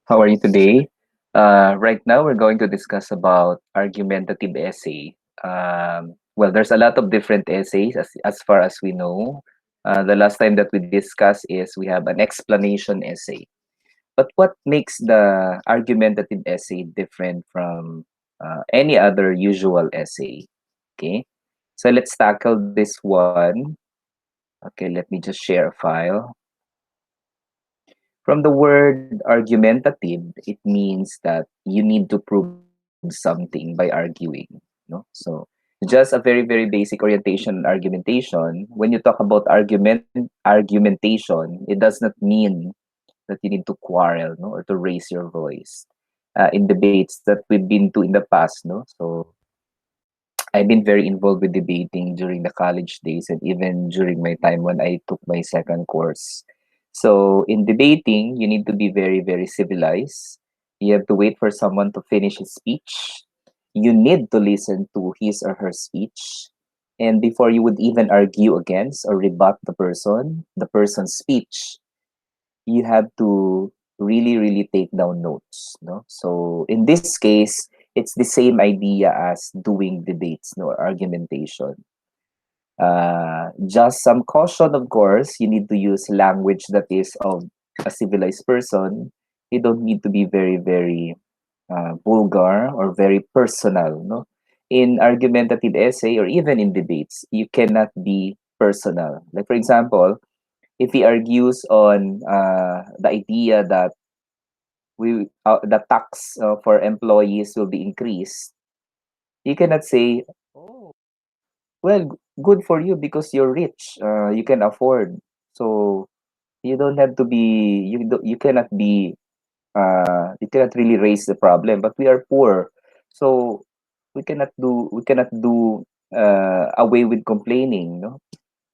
How are you today? Right now, we're going to discuss about argumentative essay. Well, there's a lot of different essays as far as we know. The last time that we discussed is we have an explanation essay. But what makes the argumentative essay different from any other usual essay? Okay, so let's tackle this one. Okay, let me just share a file. From the word argumentative, it means that you need to prove something by arguing. So just a very basic orientation and argumentation. When you talk about argumentation, it does not mean that you need to quarrel, no, or to raise your voice in debates that we've been to in the past, no. So I've been very involved with debating during the college days and even during my time when I took my second course. So in debating, you need to be very civilized. You have to wait for someone to finish his speech. You need to listen to his or her speech. And before you would even argue against or rebut the person's speech, you have to really take down notes, no. So in this case, it's the same idea as doing debates, no, argumentation. Just some caution, of course. You need to use language that is of a civilized person. You don't need to be very vulgar or very personal, no. In argumentative essay or even in debates, you cannot be personal. Like for example, if he argues on the idea that the tax for employees will be increased, you cannot say, "Oh, well, good for you because you're rich. You can afford. So you don't have to be. You cannot be. You cannot really raise the problem. But we are poor, so we cannot do away with complaining. No,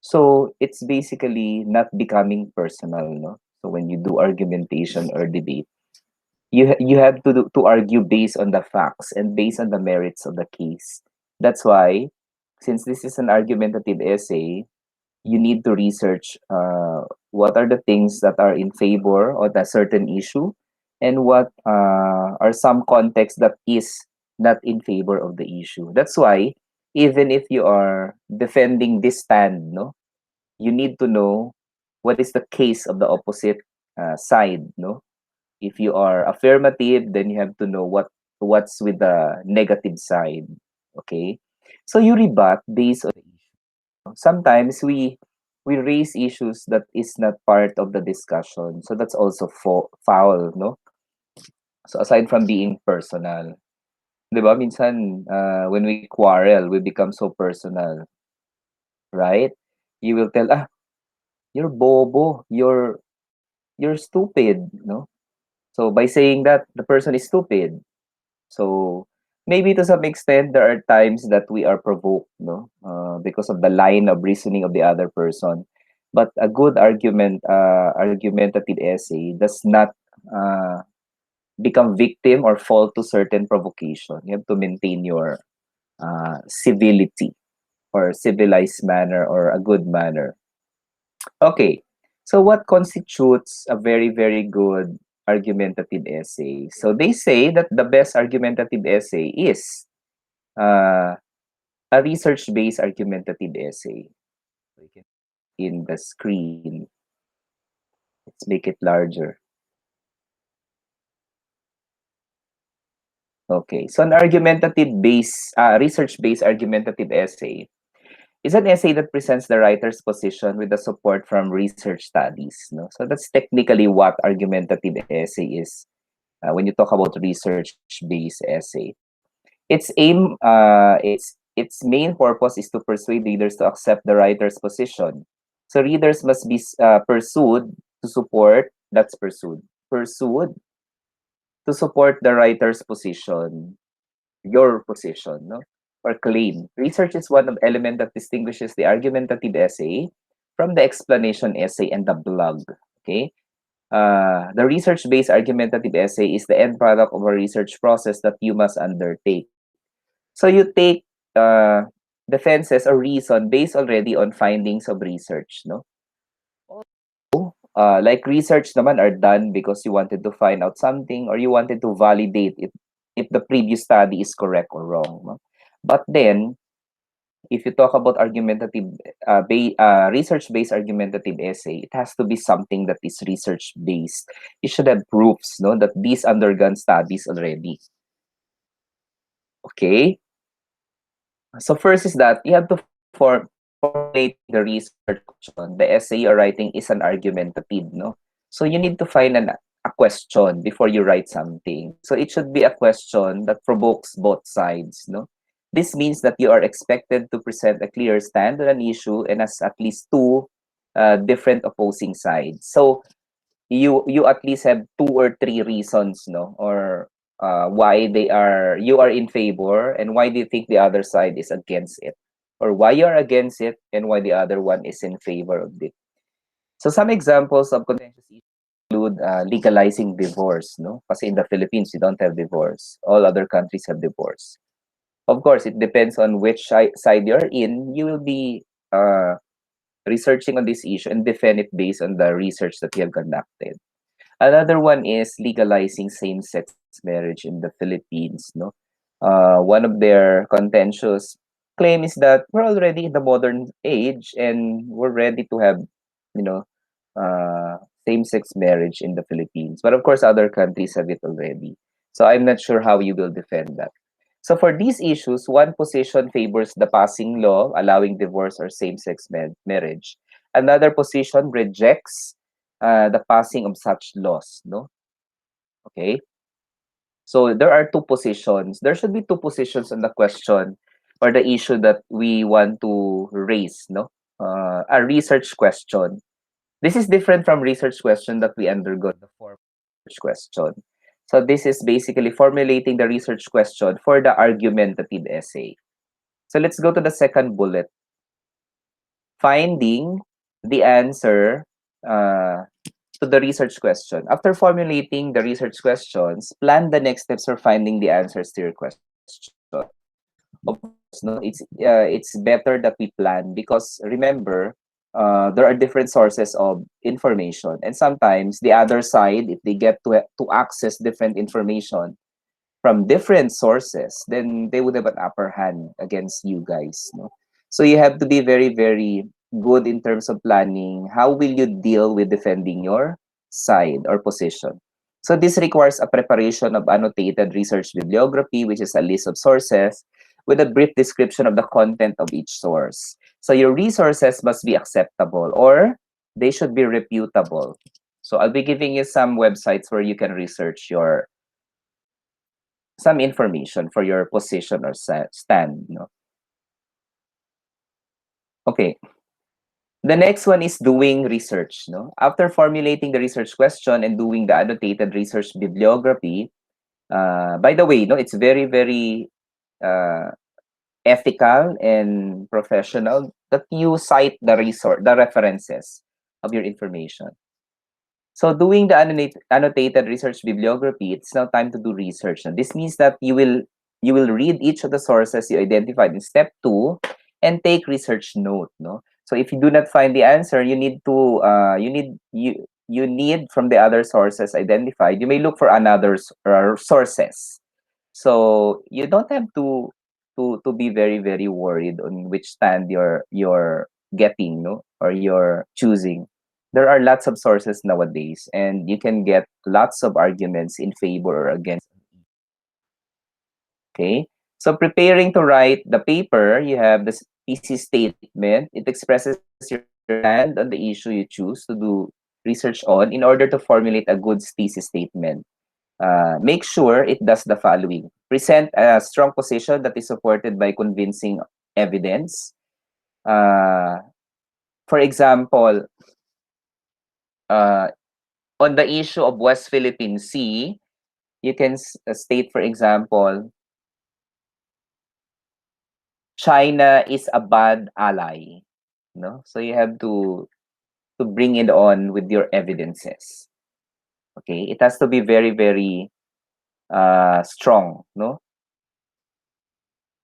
so it's basically not becoming personal. No, so when you do argumentation or debate, you have to argue based on the facts and based on the merits of the case. That's why, since this is an argumentative essay, you need to research what are the things that are in favor of a certain issue, and what are some contexts that is not in favor of the issue. That's why even if you are defending this stand, no, you need to know what is the case of the opposite side, no. If you are affirmative, then you have to know what's with the negative side. Okay, so you rebut based on the issue. Sometimes we raise issues that is not part of the discussion, so that's also foul, no. So aside from being personal, 'di ba, minsan when we quarrel we become so personal, right? You will tell, you're bobo, you're stupid, no. So by saying that, the person is stupid. So maybe to some extent, there are times that we are provoked, no, because of the line of reasoning of the other person. But a good argumentative essay does not uh, become victim or fall to certain provocation. You have to maintain your civility or civilized manner or a good manner. Okay, so what constitutes a very good argumentative essay? So they say that the best argumentative essay is uh, a research-based argumentative essay. So you can in the screen. Let's make it larger. Okay, so an research-based argumentative essay is an essay that presents the writer's position with the support from research studies. No, so that's technically what argumentative essay is. When you talk about research-based essay, its main purpose is to persuade readers to accept the writer's position. So readers must be pursued to support. That's pursued to support the writer's position, your position, no, or claim. Research is one of element that distinguishes the argumentative essay from the explanation essay and the blog. Okay, the research-based argumentative essay is the end product of a research process that you must undertake. So you take uh, defenses or reason based already on findings of research, no? Like research naman are done because you wanted to find out something or you wanted to validate if the previous study is correct or wrong. No? But then, if you talk about research-based argumentative essay, it has to be something that is research-based. You should have proofs, no, that these undergone studies already. Okay. So first is that you have to formulate the research question. The essay you're writing is an argumentative, no? So you need to find a question before you write something. So it should be a question that provokes both sides, no? This means that you are expected to present a clear stand on an issue and as at least two different opposing sides. So you at least have two or three reasons, no, or why you are in favor and why do you think the other side is against it, or why you're against it and why the other one is in favor of it. So some examples of contentious issues include legalizing divorce, no, because in the Philippines you don't have divorce, all other countries have divorce. Of course it depends on which side you're in. You will be researching on this issue and defend it based on the research that you have conducted. Another one is legalizing same-sex marriage in the Philippines. No, one of their contentious claim is that we're already in the modern age and we're ready to have, you know, same-sex marriage in the Philippines. But of course, other countries have it already. So I'm not sure how you will defend that. So for these issues, one position favors the passing law allowing divorce or same-sex marriage. Another position rejects the passing of such laws, no? Okay. So there are two positions. There should be two positions on the question or the issue that we want to raise, no? A research question. This is different from research question that we undergo the formal research question. So this is basically formulating the research question for the argumentative essay. So let's go to the second bullet. Finding the answer to the research question. After formulating the research questions, plan the next steps for finding the answers to your question. Of course, no, it's better that we plan because remember, there are different sources of information, and sometimes the other side, if they get to access different information from different sources, then they would have an upper hand against you guys. No? So you have to be very, very good in terms of planning. How will you deal with defending your side or position? So this requires a preparation of annotated research bibliography, which is a list of sources with a brief description of the content of each source. So your resources must be acceptable or they should be reputable. So I'll be giving you some websites where you can research some information for your position or stand. No? Okay. The next one is doing research. No? After formulating the research question and doing the annotated research bibliography, by the way, no, it's very, very ethical and professional that you cite the references of your information. So doing the annotated research bibliography, it's now time to do research. And this means that you will read each of the sources you identified in step 2 and take research note. No, so if you do not find the answer, you need to you need from the other sources identified. You may look for another sources. So you don't have to be very very worried on which stand you're getting, no, or you're choosing. There are lots of sources nowadays, and you can get lots of arguments in favor or against. Okay, so preparing to write the paper, you have the thesis statement. It expresses your stand on the issue you choose to do research on in order to formulate a good thesis statement. Make sure it does the following: present a strong position that is supported by convincing evidence. For example, on the issue of West Philippine Sea, you can state, for example, China is a bad ally. No, so you have to bring it on with your evidences. Okay, it has to be very very strong. No,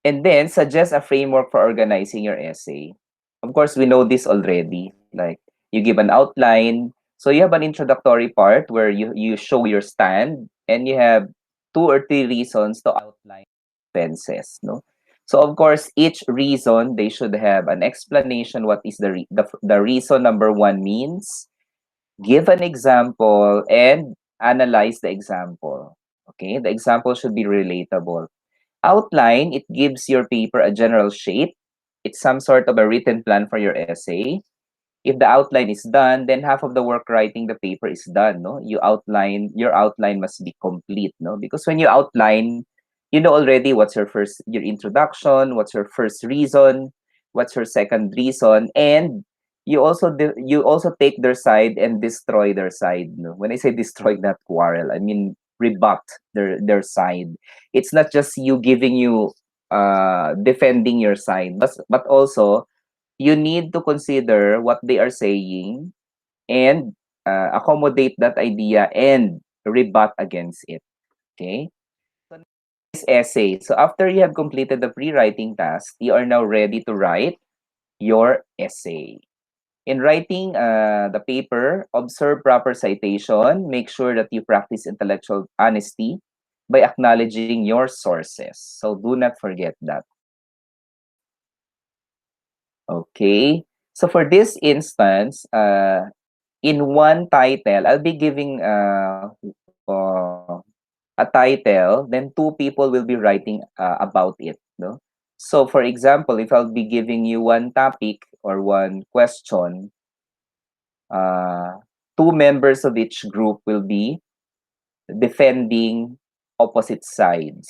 and then suggest a framework for organizing your essay. Of course, we know this already. Like you give an outline, So you have an introductory part where you show your stand, and you have two or three reasons to outline offenses, no? So of course, each reason they should have an explanation. What is the reason number one means? Give an example and analyze the example. Okay, the example should be relatable. Outline, it gives your paper a general shape. It's some sort of a written plan for your essay. If the outline is done, then half of the work writing the paper is done, no? Your outline must be complete, no? Because when you outline, you know already what's your introduction, what's your first reason, what's your second reason, and you also take their side and destroy their side, no? When I say destroy, not quarrel, I mean rebut their side. It's not just you giving you defending your side, but also you need to consider what they are saying and accommodate that idea and rebut against it. Okay? So this essay. So after you have completed the pre-writing task, you are now ready to write your essay. In writing the paper, observe proper citation. Make sure that you practice intellectual honesty by acknowledging your sources. So do not forget that. Okay. So for this instance, in one title, I'll be giving uh, a title, then two people will be writing about it. No? So for example, if I'll be giving you one topic or one question, uh, two members of each group will be defending opposite sides.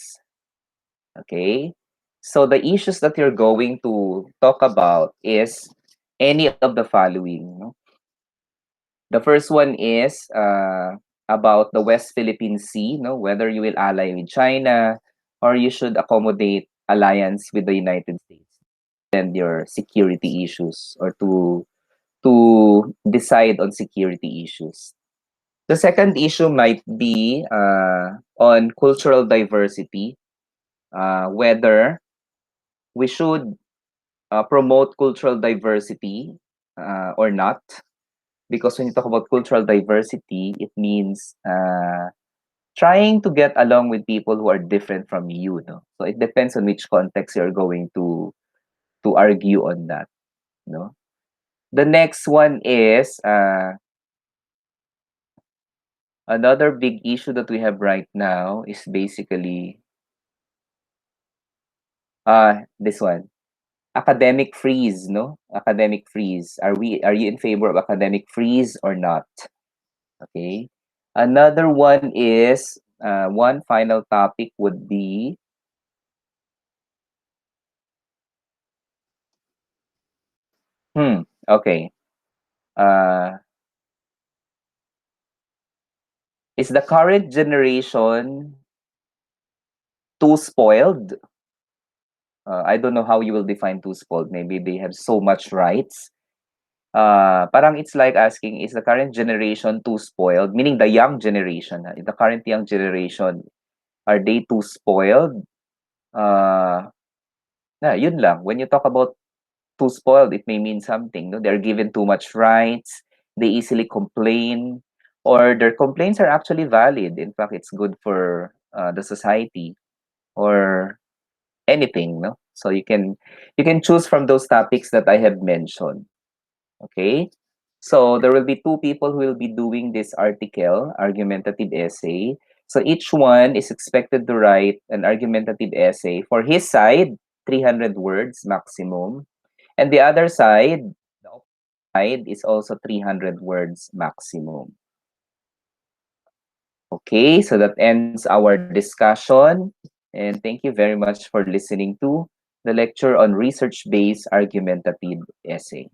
Okay? So the issues that you're going to talk about is any of the following. No? The first one is about the West Philippine Sea, no, whether you will ally with China or you should accommodate alliance with the United States and your security issues or to decide on security issues. The second issue might be on cultural diversity, whether we should promote cultural diversity or not, because when you talk about cultural diversity, it means trying to get along with people who are different from you. No? So it depends on which context you're going to argue on that. No? The next one is another big issue that we have right now is basically this one, academic freeze. No, academic freeze. Are you in favor of academic freeze or not? Okay. Another one is one final topic would be okay. Uh, is the current generation too spoiled? I don't know how you will define too spoiled. Maybe they have so much rights. Parang it's like asking, is the current generation too spoiled? Meaning the young generation, the current young generation, are they too spoiled? Uh, yun lang. When you talk about too spoiled, it may mean something. No? They're given too much rights. They easily complain, or their complaints are actually valid. In fact, it's good for the society or anything. No, so you can choose from those topics that I have mentioned. Okay, so there will be two people who will be doing this article, argumentative essay. So each one is expected to write an argumentative essay for his side, 300 words maximum. And the other side, the opposite side, is also 300 words maximum. Okay, so that ends our discussion. And thank you very much for listening to the lecture on research-based argumentative essay.